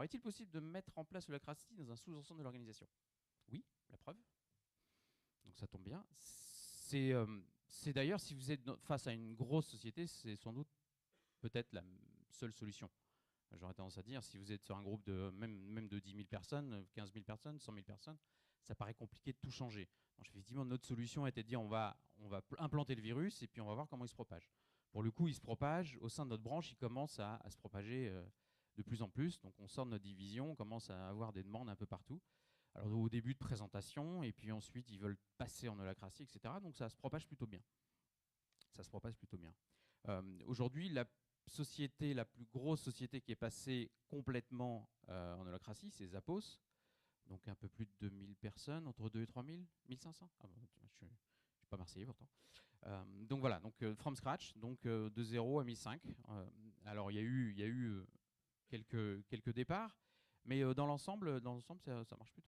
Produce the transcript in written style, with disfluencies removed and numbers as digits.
est-il possible de mettre en place l'holacratie dans un sous-ensemble de l'organisation? Oui, la preuve. Donc ça tombe bien. C'est d'ailleurs, si vous êtes face à une grosse société, c'est sans doute peut-être la seule solution. J'aurais tendance à dire, si vous êtes sur un groupe de même de 10 000 personnes, 15 000 personnes, 100 000 personnes, ça paraît compliqué de tout changer. Donc, effectivement, notre solution était de dire on va implanter le virus et puis on va voir comment il se propage. Pour le coup, il se propage au sein de notre branche, il commence à se propager de plus en plus. Donc on sort de notre division, on commence à avoir des demandes un peu partout. Alors au début de présentation, et puis ensuite ils veulent passer en holacratie, etc. Donc ça se propage plutôt bien. Ça se propage plutôt bien. Aujourd'hui, la plus grosse société qui est passée complètement en holacratie, c'est Zappos. Donc un peu plus de 2000 personnes, entre 2 et 3000, 1500. Ah bon, je ne suis pas marseillais pourtant. Donc voilà, donc from scratch, donc de 0 à 1005. Alors il y a eu quelques départs, mais dans l'ensemble, ça marche plutôt